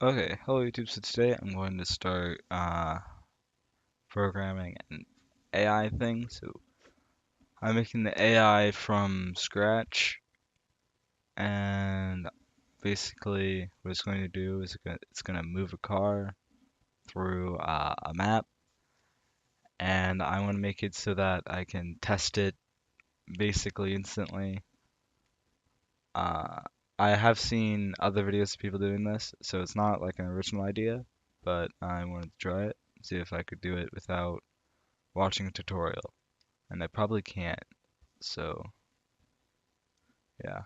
Okay, hello YouTube. So today I'm going to start programming an AI thing. So I'm making the AI from scratch, and basically what it's going to do is it's going to move a car through a map, and I want to make it so that I can test it basically instantly. Uh, I have seen other videos of people doing this, so it's not like an original idea, but I wanted to try it, see if I could do it without watching a tutorial. And I probably can't. So, yeah.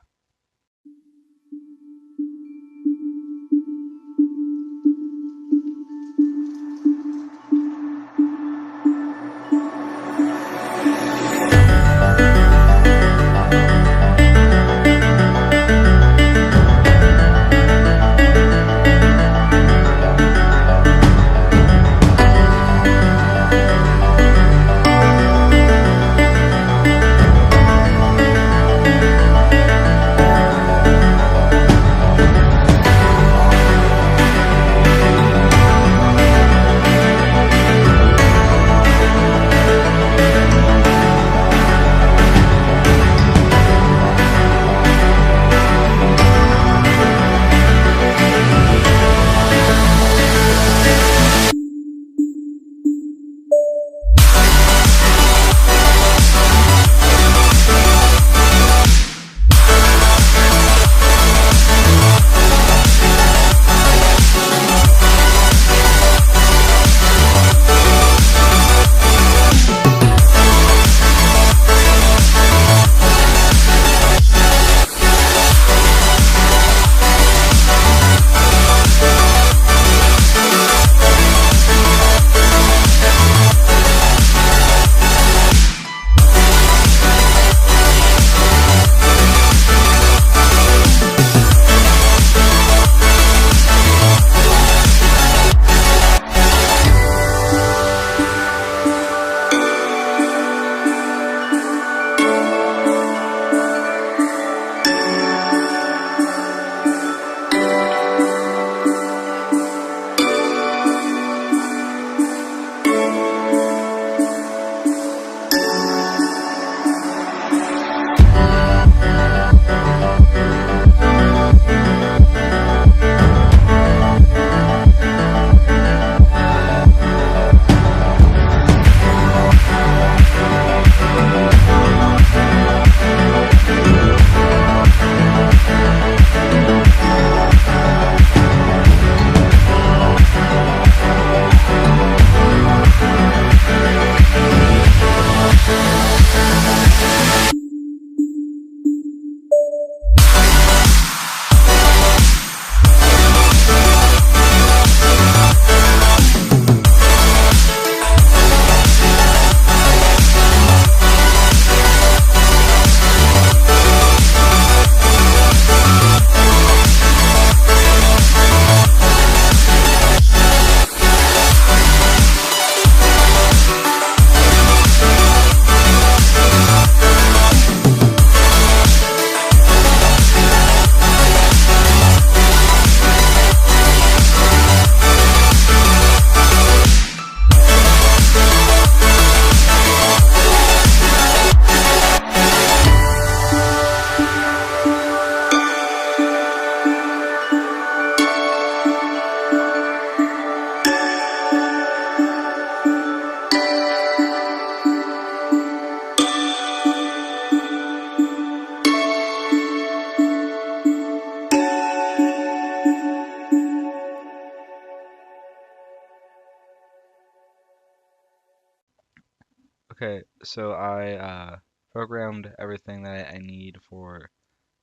Okay, so I programmed everything that I need for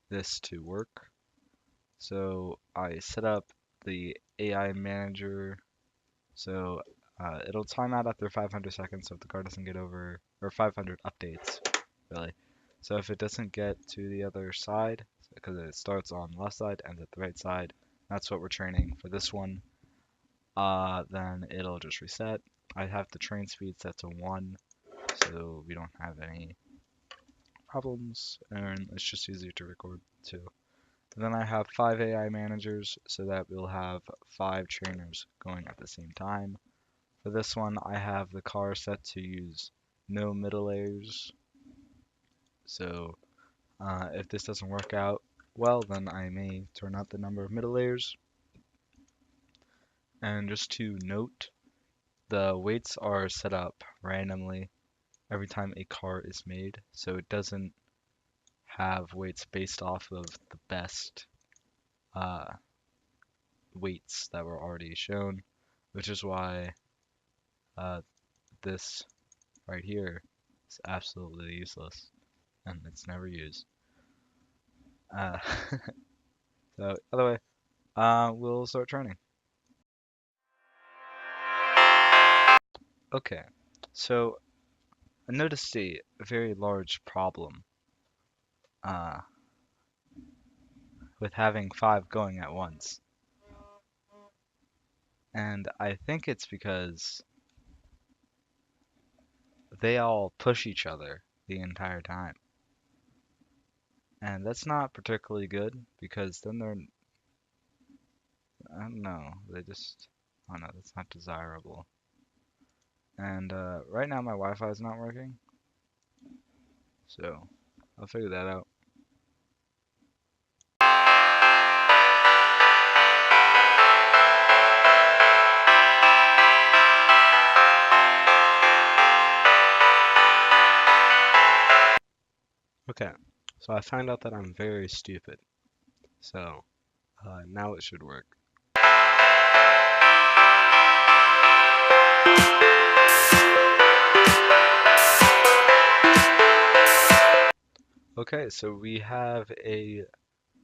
this to work. So I set up the AI manager. So it'll time out after 500 seconds so if the car doesn't get over, or 500 updates, really. So if it doesn't get to the other side, because it starts on the left side, ends at the right side, that's what we're training for this one. Then it'll just reset. I have the train speed set to 1, so we don't have any problems, and it's just easier to record too. Then I have 5 AI managers so that we'll have 5 trainers going at the same time. For this one, I have the car set to use no middle layers. So if this doesn't work out well, then I may turn up the number of middle layers. And just to note, the weights are set up randomly every time a car is made, so it doesn't have weights based off of the best uh, weights that were already shown, which is why uh, this right here is absolutely useless and it's never used. Uh, so, other way, we'll start training. Okay, so I noticed a very large problem uh, with having 5 going at once. And I think it's because they all push each other the entire time. And that's not particularly good because then they're, I don't know, they just, I don't know, that's not desirable. And right now my Wi-Fi is not working, so I'll figure that out. Okay, so I find out that I'm very stupid. So now it should work. Okay, so we have a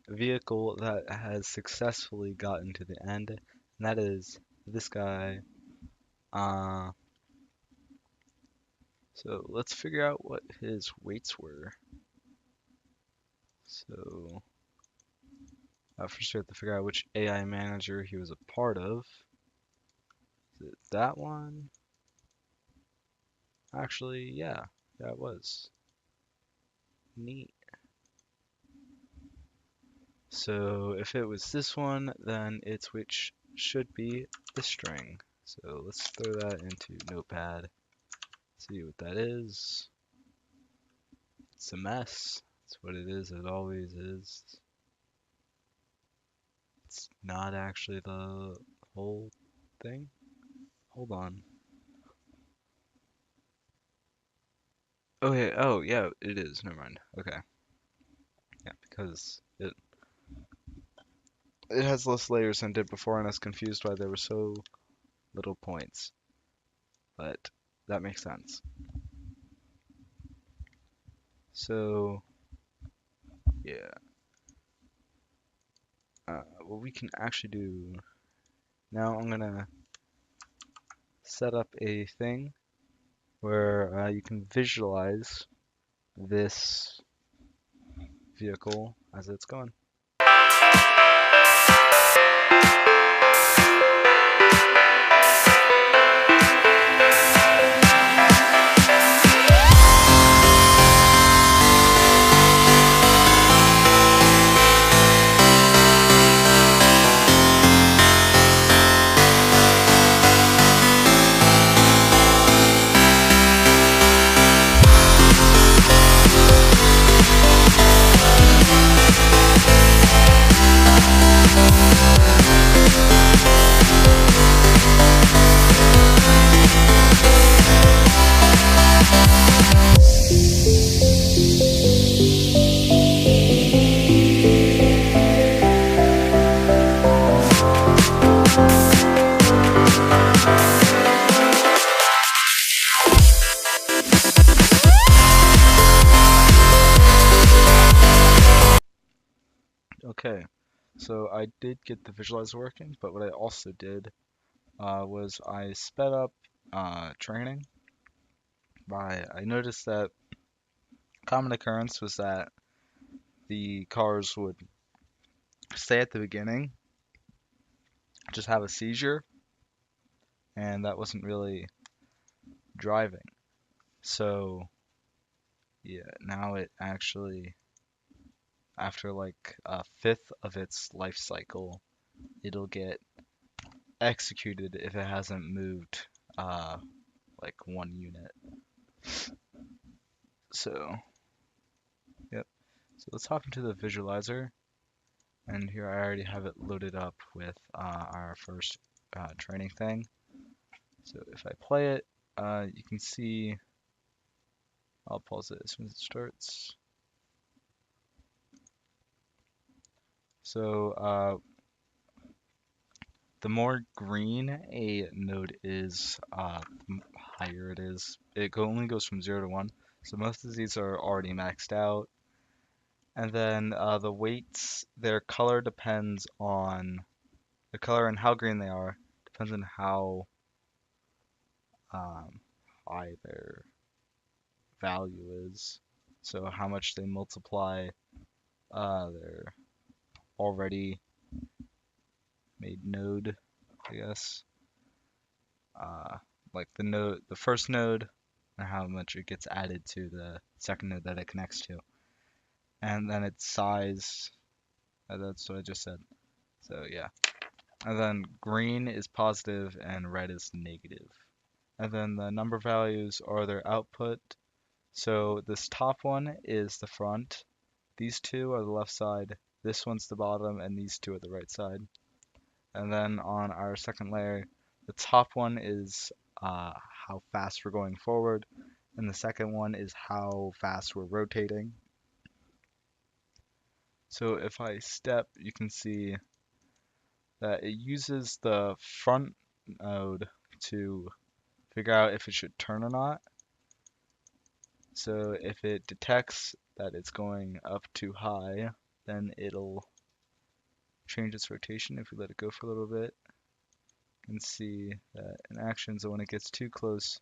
vehicle that has successfully gotten to the end, and that is this guy. Uh, so let's figure out what his weights were. So first we have to figure out which AI manager he was a part of. Is it that one? Actually, yeah, that was neat. So if it was this one, then its which should be the string. So let's throw that into Notepad. See what that is. It's a mess. It's what it is. It always is. It's not actually the whole thing. Hold on. Oh yeah. Oh yeah. It is. Never mind. Okay. Yeah, because it has less layers than it did before, and I was confused why there were so little points. But that makes sense. So yeah. What we can actually do now, I'm gonna set up a thing where you can visualize this vehicle as it's going. Okay, so I did get the visualizer working, but what I also did was I sped up training I noticed that common occurrence was that the cars would stay at the beginning, just have a seizure, and that wasn't really driving. So yeah, now it actually after like a fifth of its life cycle, it'll get executed if it hasn't moved uh, like 1 unit. So, yep. So let's hop into the visualizer, and here I already have it loaded up with our first training thing. So if I play it, you can see, I'll pause it as soon as it starts. So the more green a node is, higher it is. Only goes from 0 to 1. So most of these are already maxed out. And then the weights, their color depends on the color and how green they are, depends on how um, high their value is. So how much they multiply their already made node, I guess. Uh, like the first node, and how much it gets added to the second node that it connects to, and then its size. That's what I just said. So yeah, and then green is positive and red is negative. And then the number values are their output. So this top one is the front. These two are the left side. This one's the bottom, and these two are the right side. And then on our second layer, the top one is how fast we're going forward, and the second one is how fast we're rotating. So if I step, you can see that it uses the front node to figure out if it should turn or not. So if it detects that it's going up too high, then it'll change its rotation if we let it go for a little bit. You can see that in action, so when it gets too close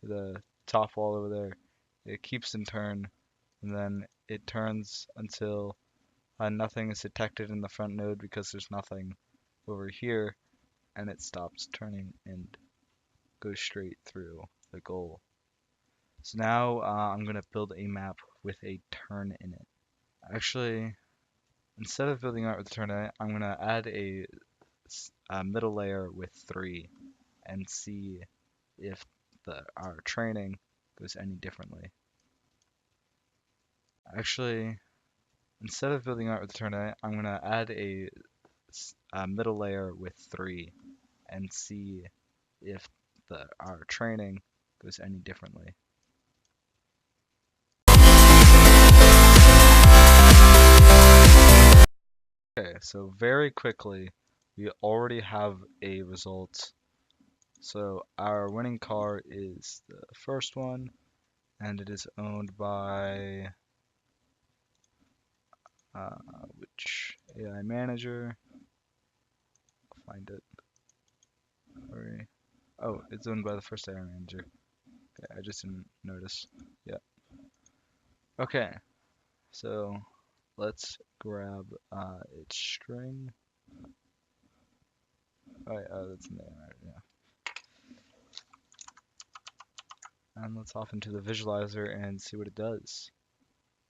to the top wall over there, it keeps in turn, and then it turns until nothing is detected in the front node because there's nothing over here, and it stops turning and goes straight through the goal. So now I'm going to build a map with a turn in it. Actually, instead of building out with a turn in it, I'm going to add a middle layer with 3 and see if our training goes any differently. Actually, instead of building out with a turn in it, I'm going to add a middle layer with 3 and see if our training goes any differently. Okay, so very quickly, we already have a result. So our winning car is the first one, and it is owned by uh, which AI manager? Find it. Hurry. Oh, it's owned by the first AI manager. Okay, I just didn't notice. Yeah. Okay, so let's grab its string. Alright, that's in there. Yeah. And let's hop into the visualizer and see what it does.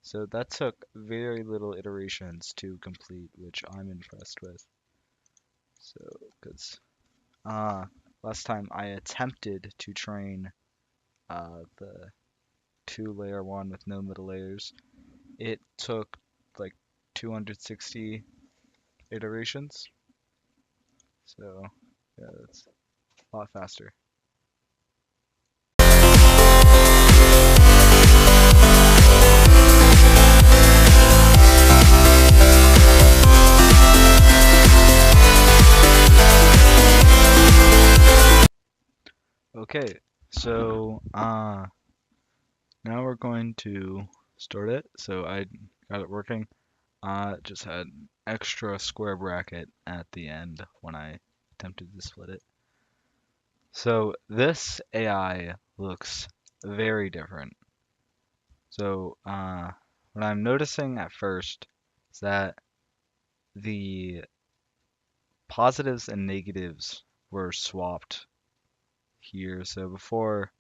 So that took very little iterations to complete, which I'm impressed with. So, because last time I attempted to train the 2-layer one with no middle layers, it took like 260 iterations. So, yeah, that's a lot faster. Okay, so now we're going to start it. So I got it working. Just had extra square bracket at the end when I attempted to split it. So this AI looks very different. So what I'm noticing at first is that the positives and negatives were swapped here. So before,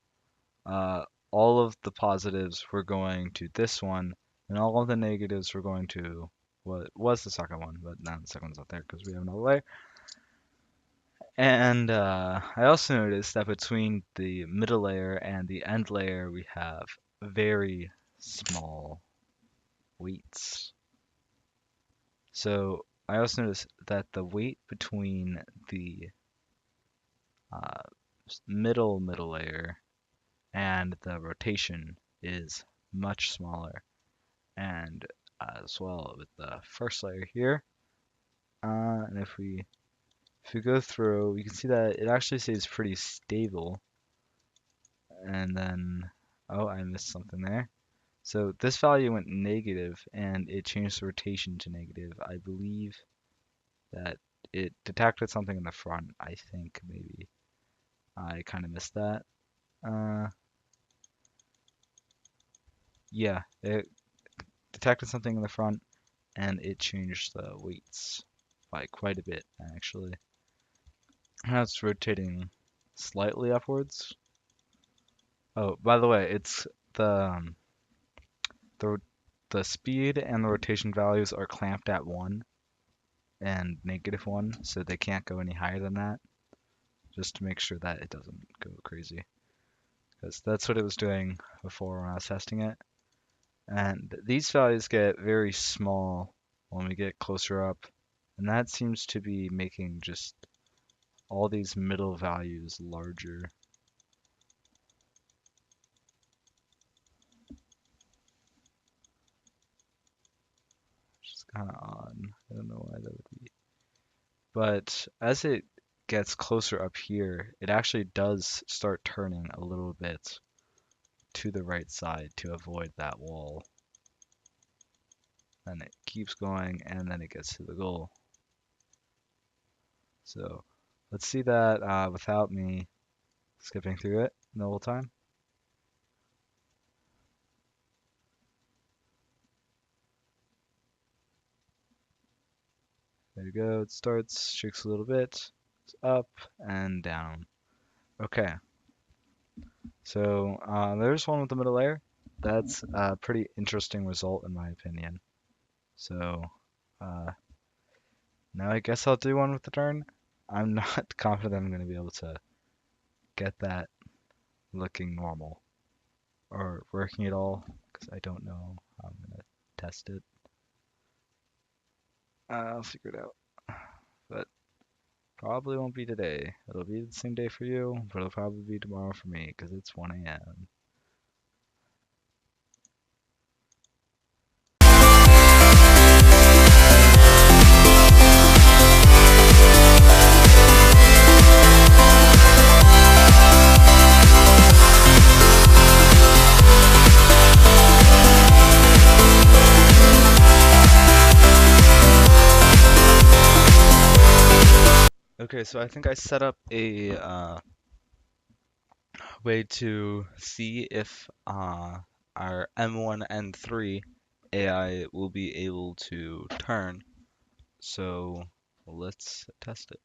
uh, all of the positives were going to this one, and all of the negatives were going to what was the second one, but now the second one's not there because we have another layer. And I also noticed that between the middle layer and the end layer, we have very small weights. So I also noticed that the weight between the uh, middle layer and the rotation is much smaller. And as well with the first layer here, and if we go through, you can see that it actually stays pretty stable. And then, oh, I missed something there. So this value went negative, and it changed the rotation to negative. I believe that it detected something in the front. I think maybe I kind of missed that. Uh, yeah, it detected something in the front, and it changed the weights by quite a bit, actually. Now it's rotating slightly upwards. Oh, by the way, it's the the speed and the rotation values are clamped at 1 and -1, so they can't go any higher than that, just to make sure that it doesn't go crazy. Because that's what it was doing before when I was testing it. And these values get very small when we get closer up, and that seems to be making just all these middle values larger. Which is kind of odd. I don't know why that would be. But as it gets closer up here, it actually does start turning a little bit to the right side to avoid that wall. And it keeps going, and then it gets to the goal. So let's see that without me skipping through it the whole time. There you go. It starts, shakes a little bit, it's up and down. Okay, so there's one with the middle layer. That's a pretty interesting result in my opinion. So uh, now I guess I'll do one with the turn. I'm not confident I'm going to be able to get that looking normal or working at all because I don't know how I'm going to test it. I'll figure it out, but probably won't be today. It'll be the same day for you, but it'll probably be tomorrow for me because it's 1 a.m. Okay, so I think I set up a way to see if our M1 and 3 AI will be able to turn. So let's test it.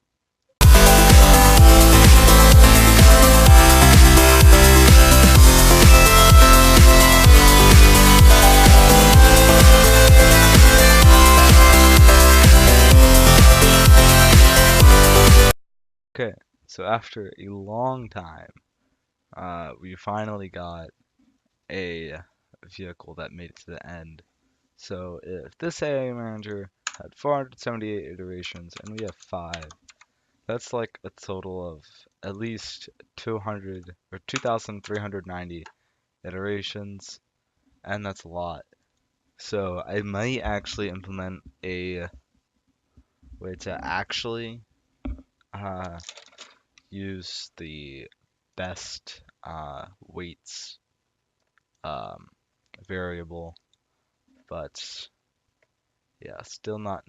Okay, so after a long time, we finally got a vehicle that made it to the end. So if this AI manager had 478 iterations and we have 5, that's like a total of at least 200 or 2,390 iterations, and that's a lot. So I might actually implement a way to actually uh, use the best weights um, variable, but yeah, still not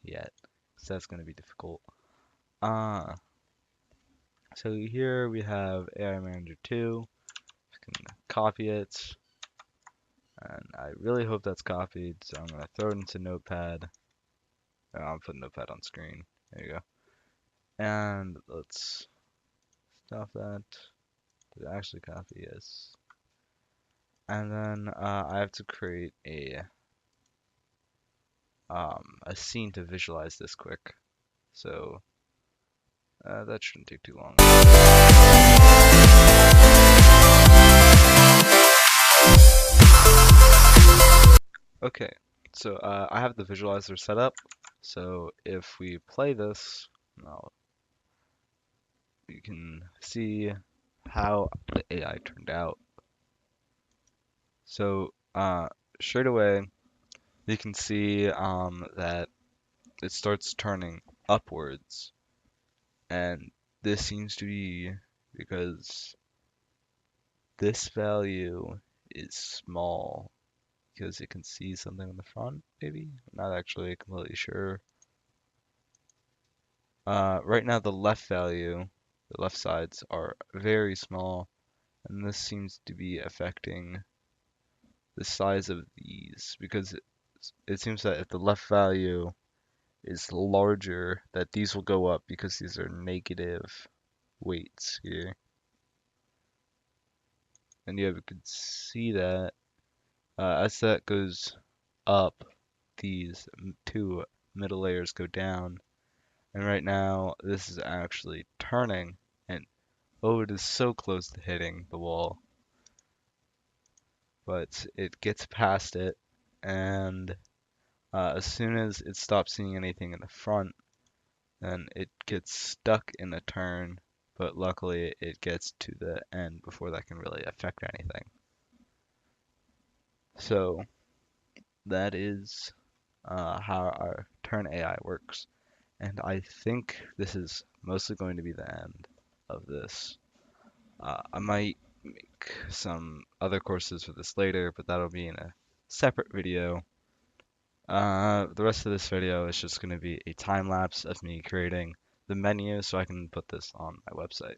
yet. So that's going to be difficult. Uh, so here we have AI Manager 2. I can copy it, and I really hope that's copied. So I'm going to throw it into Notepad. I'll put Notepad on screen. There you go. And let's stop that. Did it actually copy? Yes. And then I have to create a a scene to visualize this quick. So that shouldn't take too long. Okay, so I have the visualizer set up. So if we play this, now you can see how the AI turned out. So straight away, you can see that it starts turning upwards, and this seems to be because this value is small because it can see something in the front, maybe? I'm not actually completely sure. Right now, the left value, the left sides are very small, and this seems to be affecting the size of these because it seems that if the left value is larger, that these will go up because these are negative weights here. And you can see that as that goes up, these two middle layers go down. And right now, this is actually turning, and oh, it is so close to hitting the wall. But it gets past it, and as soon as it stops seeing anything in the front, then it gets stuck in a turn, but luckily it gets to the end before that can really affect anything. So that is how our turn AI works. And I think this is mostly going to be the end of this. I might make some other courses for this later, but that'll be in a separate video. The rest of this video is just going to be a time lapse of me creating the menu so I can put this on my website.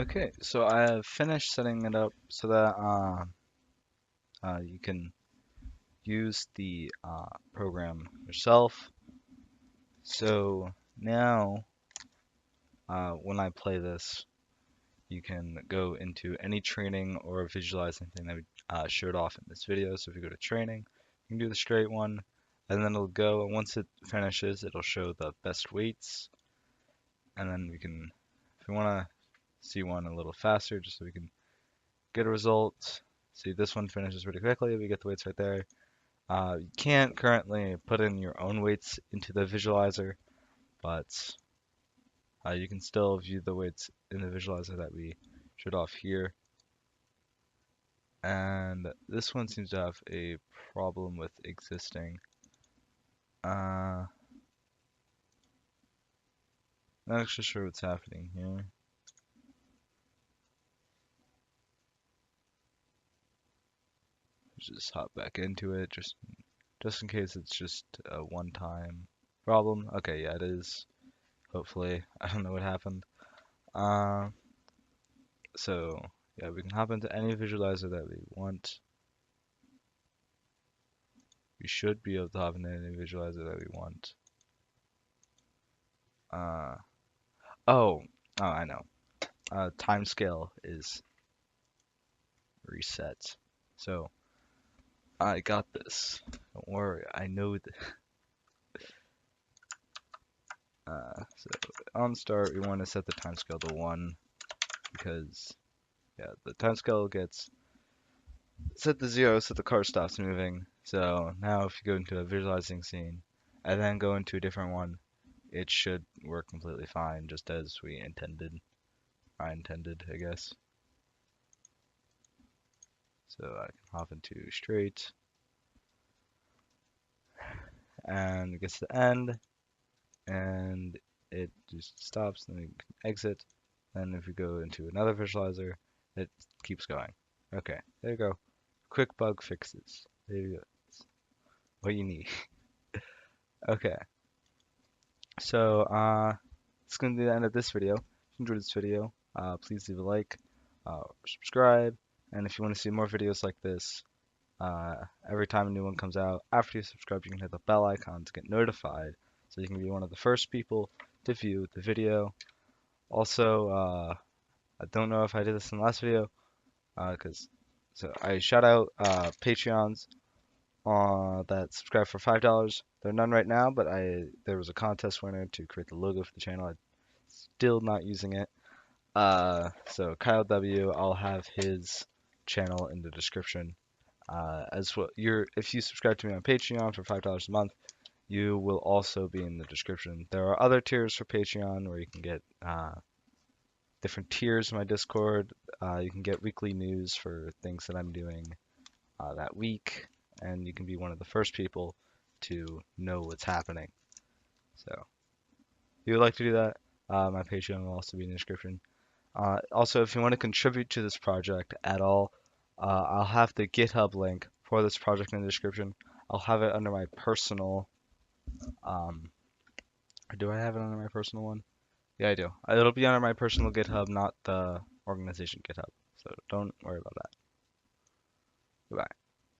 Okay, so I have finished setting it up so that you can use the program yourself. So now, when I play this, you can go into any training or visualize anything that we showed off in this video. So if you go to training, you can do the straight one, and then it'll go, and once it finishes, it'll show the best weights, and then we can, if we want to see one a little faster, just so we can get a result. See, this one finishes pretty quickly. We get the weights right there. You can't currently put in your own weights into the visualizer, but you can still view the weights in the visualizer that we showed off here. And this one seems to have a problem with existing. Not actually sure what's happening here. Just hop back into it, just in case it's just a one-time problem. Okay, yeah, it is. Hopefully, I don't know what happened. Uh, so yeah, we can hop into any visualizer that we want. We should be able to hop into any visualizer that we want. Uh, oh, I know. Time scale is reset. So I got this. Don't worry, I know that. So on start, we want to set the time scale to 1 because, yeah, the time scale gets set to 0 so the car stops moving. So now if you go into a visualizing scene and then go into a different one, it should work completely fine, just as we intended. I intended, I guess. So I can hop into straight and it gets to the end and it just stops and then you can exit. Then if we go into another visualizer, it keeps going. Okay, there you go. Quick bug fixes. There you go. That's what you need. Okay, so it's gonna be the end of this video. If you enjoyed this video, please leave a like, subscribe, and if you want to see more videos like this, every time a new one comes out, after you subscribe, you can hit the bell icon to get notified, so you can be one of the first people to view the video. Also, I don't know if I did this in the last video, because so I shout out Patreons that subscribe for $5. There are none right now, but there was a contest winner to create the logo for the channel. I'm still not using it. So Kyle W, I'll have his channel in the description. As well, if you subscribe to me on Patreon for $5 a month, you will also be in the description. There are other tiers for Patreon where you can get different tiers in my Discord. You can get weekly news for things that I'm doing that week, and you can be one of the first people to know what's happening. So, if you would like to do that, my Patreon will also be in the description. Also, if you want to contribute to this project at all, I'll have the GitHub link for this project in the description. I'll have it under my personal. Or do I have it under my personal one? Yeah, I do. It'll be under my personal GitHub, not the organization GitHub. So don't worry about that. Goodbye.